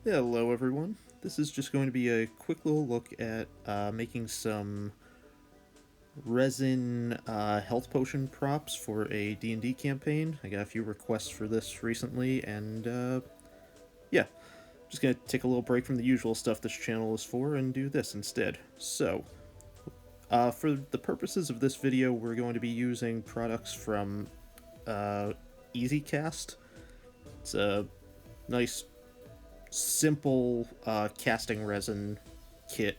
Hello everyone. This is just going to be a quick little look at making some resin health potion props for a D&D campaign. I got a few requests for this recently, and yeah, just gonna take a little break from the usual stuff this channel is for and do this instead. So, for the purposes of this video, we're going to be using products from EasyCast. It's a nice simple casting resin kit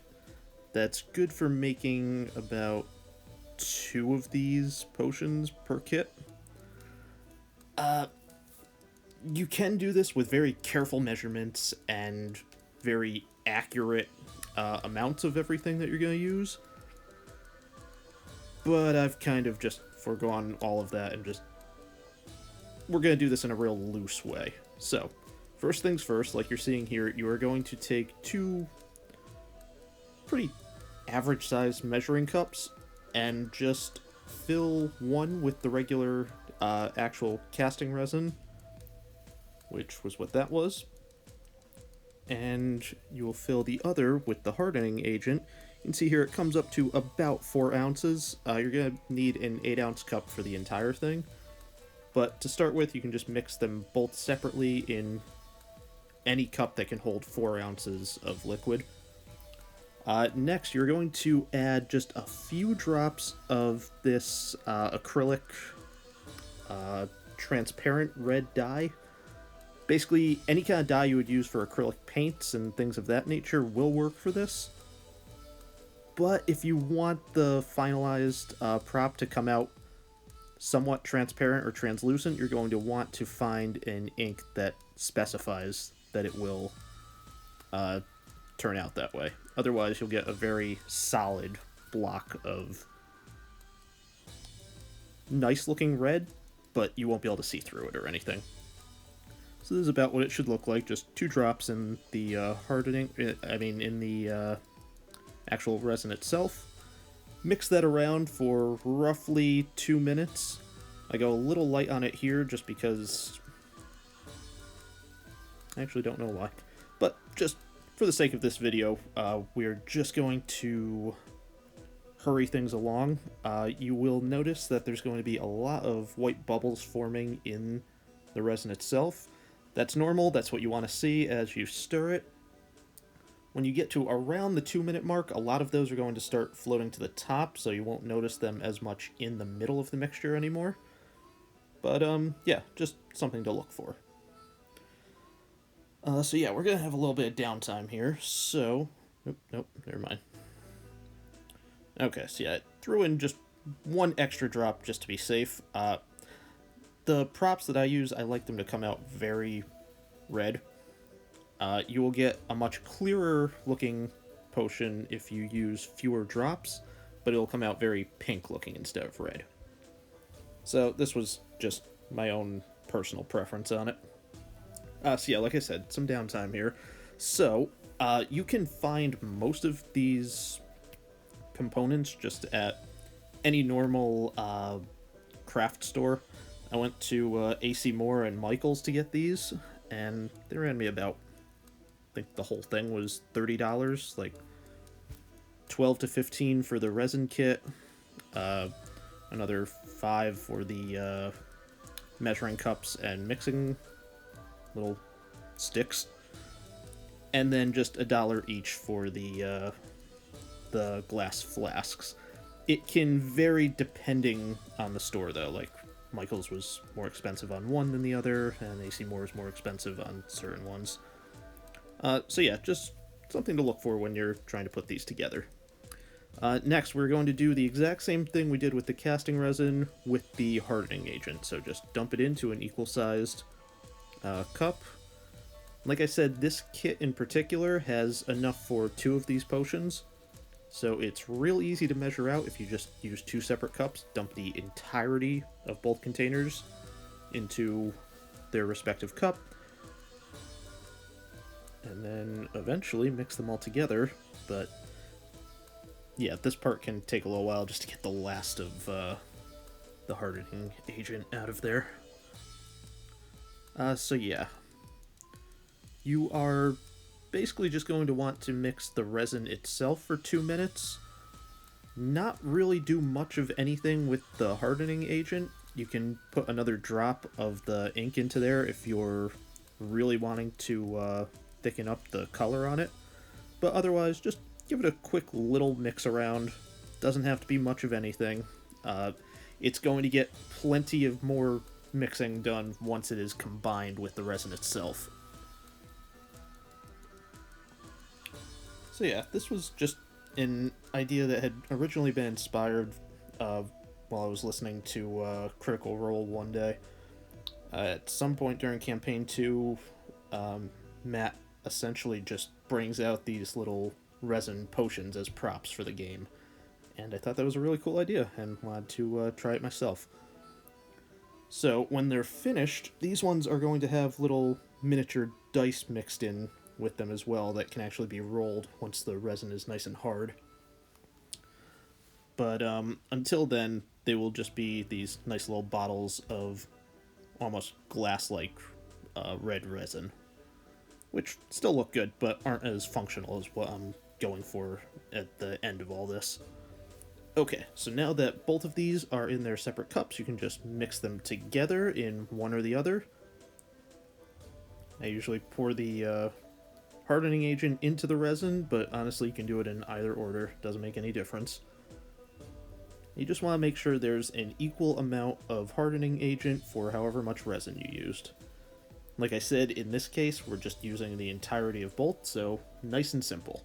that's good for making about 2 of these potions per kit. You can do this with very careful measurements and very accurate amounts of everything that you're going to use, but I've kind of just foregone all of that and we're going to do this in a real loose way. So first things first, like you're seeing here, you are going to take 2 pretty average-sized measuring cups and just fill one with the regular actual casting resin, which was what that was, and you will fill the other with the hardening agent. You can see here it comes up to about 4 ounces. You're going to need an 8-ounce cup for the entire thing, but to start with, you can just mix them both separately in any cup that can hold 4 ounces of liquid. Next, you're going to add just a few drops of this acrylic transparent red dye. Basically, any kind of dye you would use for acrylic paints and things of that nature will work for this. But if you want the finalized prop to come out somewhat transparent or translucent, you're going to want to find an ink that specifies that it will turn out that way. Otherwise, you'll get a very solid block of nice-looking red, but you won't be able to see through it or anything. So this is about what it should look like, just 2 drops in the hardening, in the actual resin itself. Mix that around for roughly 2 minutes. I go a little light on it here just because I actually don't know why. But just for the sake of this video, we're just going to hurry things along. You will notice that there's going to be a lot of white bubbles forming in the resin itself. That's normal, that's what you want to see as you stir it. When you get to around the 2-minute mark, a lot of those are going to start floating to the top, so you won't notice them as much in the middle of the mixture anymore. But, yeah, just something to look for. So yeah, we're gonna have a little bit of downtime here, so... Nope, never mind. Okay, so yeah, I threw in just 1 extra drop just to be safe. The props that I use, I like them to come out very red. You will get a much clearer looking potion if you use fewer drops, but it'll come out very pink looking instead of red. So this was just my own personal preference on it. So yeah, like I said, some downtime here. So, you can find most of these components just at any normal craft store. I went to AC Moore and Michael's to get these, and they ran me about, I think the whole thing was $30, like 12 to 15 for the resin kit, another 5 for the measuring cups and mixing little sticks, and then just $1 each for the glass flasks. It can vary depending on the store, though. Like, Michael's was more expensive on one than the other, and AC Moore is more expensive on certain ones. So yeah, just something to look for when you're trying to put these together. Next, we're going to do the exact same thing we did with the casting resin with the hardening agent. So just dump it into an equal-sized cup. Like I said, this kit in particular has enough for 2 of these potions, so it's real easy to measure out if you just use 2 separate cups, dump the entirety of both containers into their respective cup, and then eventually mix them all together. But yeah, this part can take a little while just to get the last of the hardening agent out of there. So yeah, you are basically just going to want to mix the resin itself for 2 minutes. Not really do much of anything with the hardening agent. You can put another drop of the ink into there if you're really wanting to thicken up the color on it. But otherwise, just give it a quick little mix around. Doesn't have to be much of anything. It's going to get plenty of more mixing done once it is combined with the resin itself. So yeah, this was just an idea that had originally been inspired while I was listening to Critical Role one day. At some point during Campaign 2, Matt essentially just brings out these little resin potions as props for the game. And I thought that was a really cool idea and wanted to try it myself. So when they're finished, these ones are going to have little miniature dice mixed in with them as well that can actually be rolled once the resin is nice and hard. But until then, they will just be these nice little bottles of almost glass-like red resin, which still look good, but aren't as functional as what I'm going for at the end of all this. Okay, so now that both of these are in their separate cups, you can just mix them together in one or the other. I usually pour the hardening agent into the resin, but honestly you can do it in either order, doesn't make any difference. You just want to make sure there's an equal amount of hardening agent for however much resin you used. Like I said, in this case, we're just using the entirety of both, so nice and simple.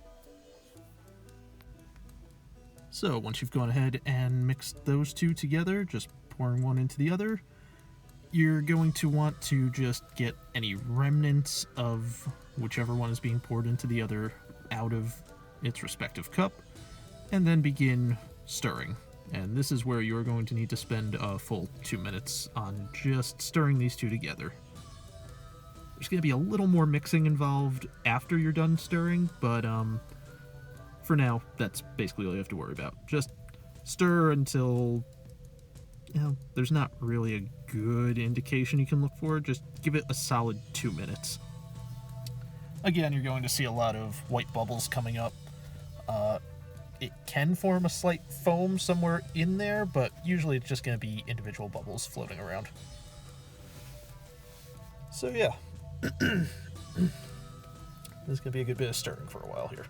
So once you've gone ahead and mixed those two together, just pouring one into the other, you're going to want to just get any remnants of whichever one is being poured into the other out of its respective cup, and then begin stirring. And this is where you're going to need to spend a full 2 minutes on just stirring these two together. There's going to be a little more mixing involved after you're done stirring, but for now, that's basically all you have to worry about. Just stir until, there's not really a good indication you can look for. Just give it a solid 2 minutes. Again, you're going to see a lot of white bubbles coming up. It can form a slight foam somewhere in there, but usually it's just going to be individual bubbles floating around. So yeah, there's going to be a good bit of stirring for a while here.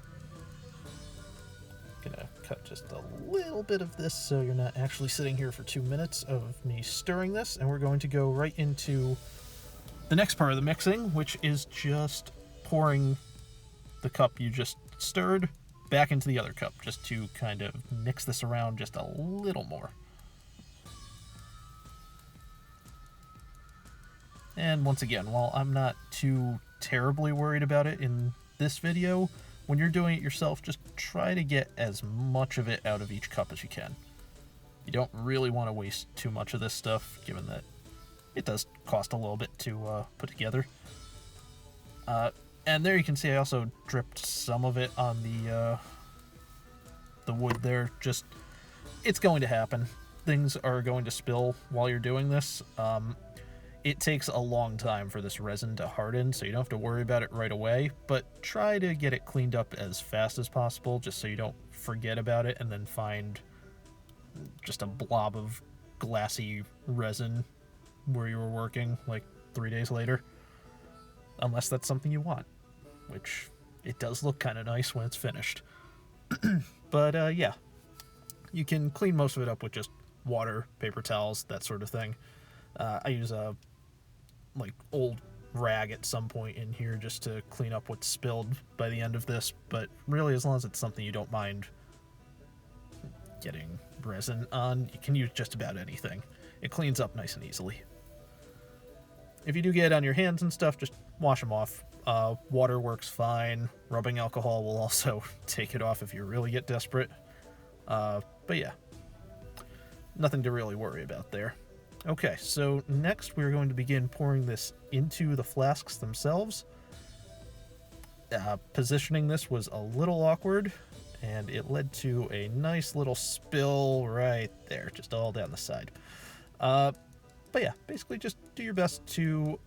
Gonna cut just a little bit of this so you're not actually sitting here for 2 minutes of me stirring this, and we're going to go right into the next part of the mixing, which is just pouring the cup you just stirred back into the other cup, just to kind of mix this around just a little more. And once again, while I'm not too terribly worried about it in this video, when you're doing it yourself, just try to get as much of it out of each cup as you can. You don't really want to waste too much of this stuff, given that it does cost a little bit to put together. And there you can see I also dripped some of it on the wood there. Just, it's going to happen. Things are going to spill while you're doing this. It takes a long time for this resin to harden, so you don't have to worry about it right away, but try to get it cleaned up as fast as possible, just so you don't forget about it and then find just a blob of glassy resin where you were working like 3 days later. Unless that's something you want, which it does look kind of nice when it's finished. But yeah, you can clean most of it up with just water, paper towels, that sort of thing. I use a old rag at some point in here just to clean up what's spilled by the end of this, but really, as long as it's something you don't mind getting resin on, you can use just about anything. It cleans up nice and easily. If you do get it on your hands and stuff, just wash them off. Water works fine. Rubbing alcohol will also take it off if you really get desperate. But yeah, nothing to really worry about there. Okay, so next we're going to begin pouring this into the flasks themselves. Positioning this was a little awkward, and it led to a nice little spill right there, just all down the side. But yeah, basically just do your best to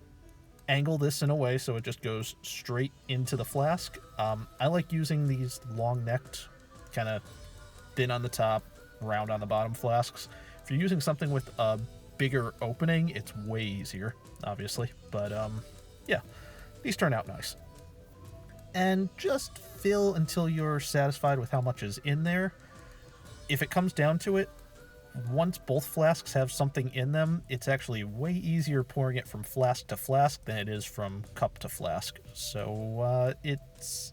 angle this in a way so it just goes straight into the flask. I like using these long-necked, kind of thin on the top, round on the bottom flasks. If you're using something with a bigger opening, it's way easier, obviously. But yeah, these turn out nice. And just fill until you're satisfied with how much is in there. If it comes down to it, once both flasks have something in them, it's actually way easier pouring it from flask to flask than it is from cup to flask. So it's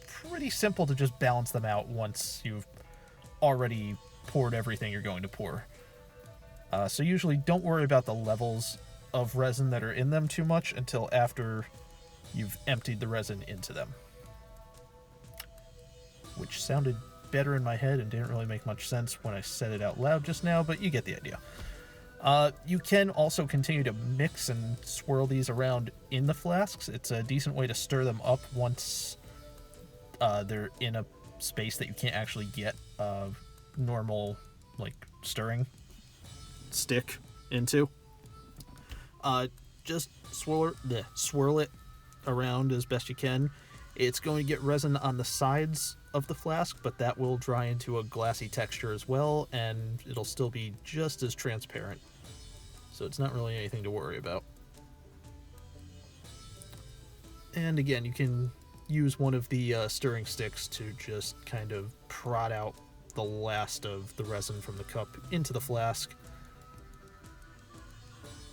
pretty simple to just balance them out once you've already poured everything you're going to pour. So usually don't worry about the levels of resin that are in them too much until after you've emptied the resin into them. Which sounded better in my head and didn't really make much sense when I said it out loud just now, but you get the idea. You can also continue to mix and swirl these around in the flasks. It's a decent way to stir them up once they're in a space that you can't actually get a normal, like, stirring stick into. Just swirl it around as best you can. It's going to get resin on the sides of the flask, but that will dry into a glassy texture as well, and it'll still be just as transparent. So it's not really anything to worry about. And again, you can use one of the stirring sticks to just kind of prod out the last of the resin from the cup into the flask.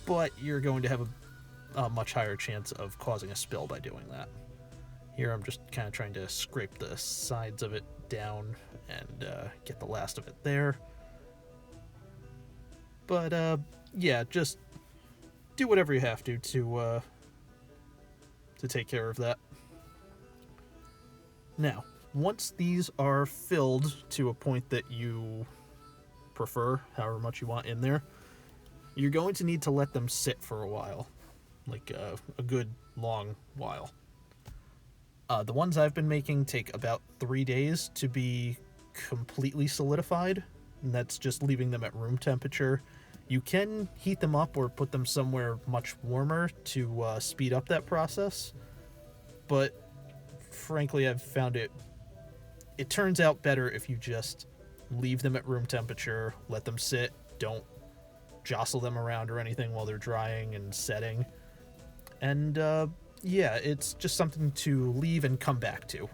But you're going to have a much higher chance of causing a spill by doing that. Here I'm just kind of trying to scrape the sides of it down and get the last of it there. But yeah, just do whatever you have to take care of that. Now, once these are filled to a point that you prefer, however much you want in there, you're going to need to let them sit for a while, like a good long while. The ones I've been making take about 3 days to be completely solidified, and that's just leaving them at room temperature. You can heat them up or put them somewhere much warmer to speed up that process, but frankly, I've found it turns out better if you just leave them at room temperature, let them sit, don't jostle them around or anything while they're drying and setting. And yeah, it's just something to leave and come back to.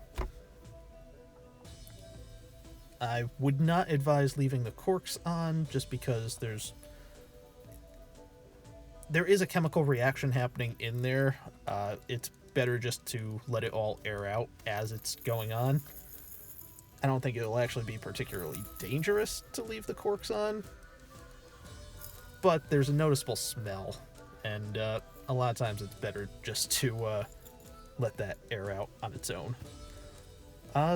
I would not advise leaving the corks on just because there is a chemical reaction happening in there. It's better just to let it all air out as it's going on. I don't think it'll actually be particularly dangerous to leave the corks on, but there's a noticeable smell, and a lot of times it's better just to let that air out on its own.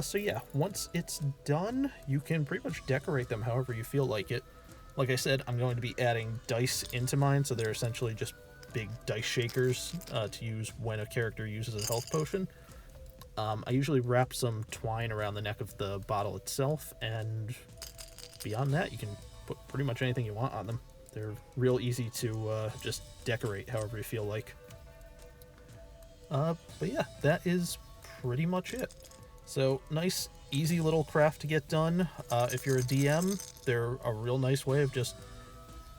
So yeah, once it's done, you can pretty much decorate them however you feel like it. Like I said, I'm going to be adding dice into mine, so they're essentially just big dice shakers to use when a character uses a health potion. I usually wrap some twine around the neck of the bottle itself, and beyond that, you can put pretty much anything you want on them. They're real easy to just decorate however you feel like. But yeah, that is pretty much it. So, nice, easy little craft to get done. If you're a DM, they're a real nice way of just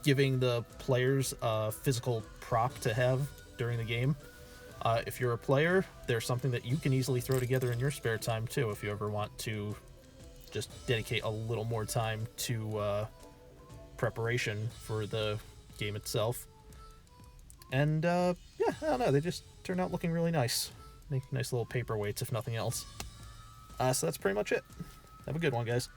giving the players a physical prop to have during the game. If you're a player, there's something that you can easily throw together in your spare time too, if you ever want to just dedicate a little more time to preparation for the game itself. And yeah, I don't know, they just turn out looking really nice. Make nice little paperweights if nothing else. So that's pretty much it. Have a good one, guys.